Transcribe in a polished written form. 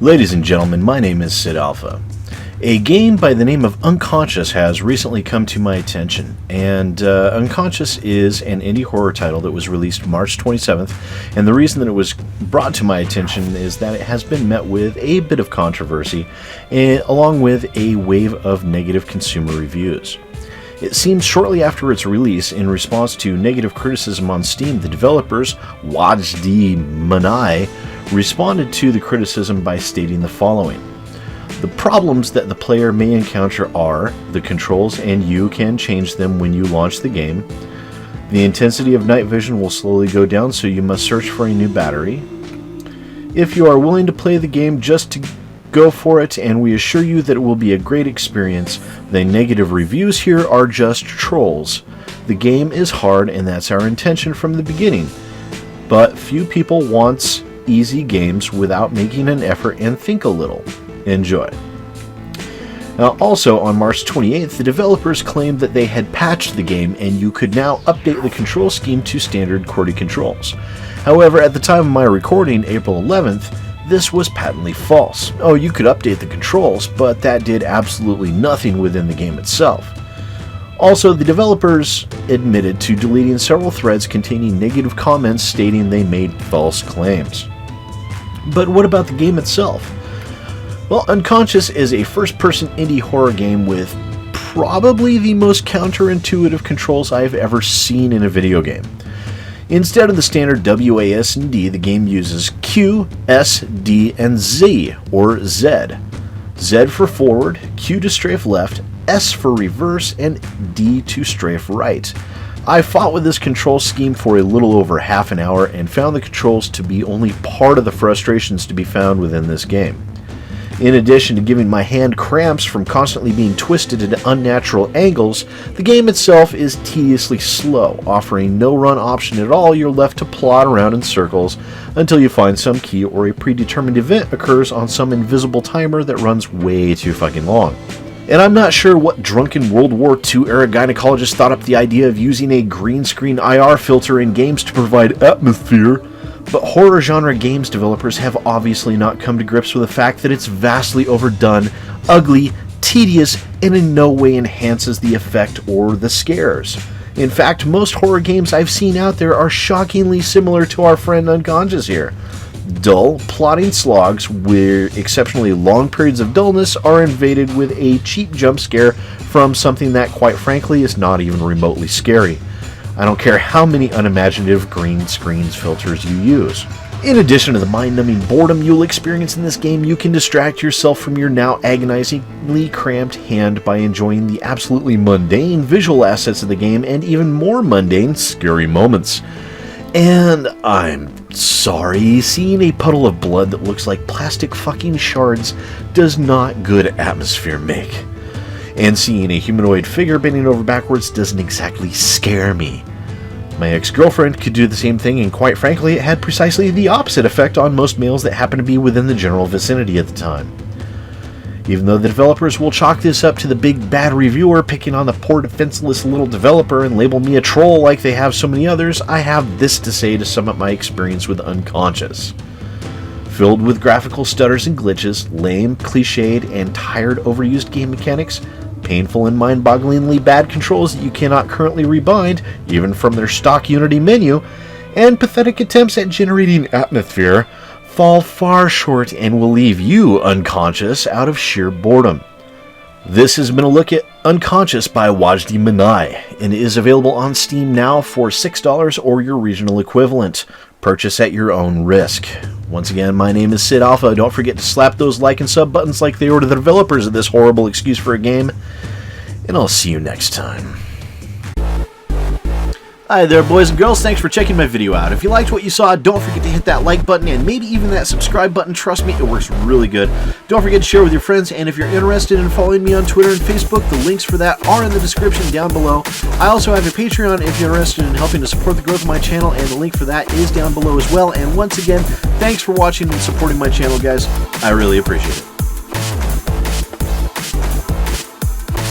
Ladies and gentlemen, my name is SidAlpha. A game by the name of Unconscious has recently come to my attention, and Unconscious is an indie horror title that was released March 27th, and the reason that it was brought to my attention is that it has been met with a bit of controversy, along with a wave of negative consumer reviews. It seems shortly after its release, in response to negative criticism on Steam, the developers, Wajdi Manai, responded to the criticism by stating the following. The problems that the player may encounter are the controls, and you can change them when you launch the game. The intensity of night vision will slowly go down, so you must search for a new battery. If you are willing to play the game, just to go for it, and we assure you that it will be a great experience. The negative reviews here are just trolls. The game is hard, and that's our intention from the beginning. But few people want easy games without making an effort and think a little. Enjoy. Now, also on March 28th, the developers claimed that they had patched the game and you could now update the control scheme to standard QWERTY controls. However, at the time of my recording, April 11th, this was patently false. Oh, you could update the controls, but that did absolutely nothing within the game itself. Also, the developers admitted to deleting several threads containing negative comments stating they made false claims. But what about the game itself? Well, Unconscious is a first-person indie horror game with probably the most counterintuitive controls I've ever seen in a video game. Instead of the standard WASD, the game uses Q, S, D, and Z, or Z. Z for forward, Q to strafe left, S for reverse, and D to strafe right. I fought with this control scheme for a little over half an hour and found the controls to be only part of the frustrations to be found within this game. In addition to giving my hand cramps from constantly being twisted at unnatural angles, the game itself is tediously slow, offering no run option at all. You're left to plod around in circles until you find some key or a predetermined event occurs on some invisible timer that runs way too fucking long. And I'm not sure what drunken World War II era gynecologist thought up the idea of using a green screen IR filter in games to provide atmosphere, but horror genre games developers have obviously not come to grips with the fact that it's vastly overdone, ugly, tedious, and in no way enhances the effect or the scares. In fact, most horror games I've seen out there are shockingly similar to our friend Unconscious here. Dull, plodding slogs where exceptionally long periods of dullness are invaded with a cheap jump scare from something that, quite frankly, is not even remotely scary. I don't care how many unimaginative green screens filters you use. In addition to the mind-numbing boredom you'll experience in this game, you can distract yourself from your now agonizingly cramped hand by enjoying the absolutely mundane visual assets of the game and even more mundane, scary moments. And I'm sorry, seeing a puddle of blood that looks like plastic fucking shards does not good atmosphere make. And seeing a humanoid figure bending over backwards doesn't exactly scare me. My ex-girlfriend could do the same thing, and quite frankly, it had precisely the opposite effect on most males that happened to be within the general vicinity at the time. Even though the developers will chalk this up to the big bad reviewer picking on the poor defenseless little developer and label me a troll like they have so many others, I have this to say to sum up my experience with Unconscious. Filled with graphical stutters and glitches, lame, cliched, and tired overused game mechanics, painful and mind-bogglingly bad controls that you cannot currently rebind, even from their stock Unity menu, and pathetic attempts at generating atmosphere, fall far short and will leave you unconscious out of sheer boredom. This has been a look at Unconscious by Wajdi Manai, and is available on Steam now for $6 or your regional equivalent. Purchase at your own risk. Once again, my name is SidAlpha. Don't forget to slap those like and sub buttons like they were to the developers of this horrible excuse for a game, and I'll see you next time. Hi there, boys and girls. Thanks for checking my video out. If you liked what you saw, don't forget to hit that like button and maybe even that subscribe button. Trust me, it works really good. Don't forget to share with your friends, and if you're interested in following me on Twitter and Facebook, the links for that are in the description down below. I also have a Patreon if you're interested in helping to support the growth of my channel, and the link for that is down below as well. And once again, thanks for watching and supporting my channel, guys. I really appreciate it.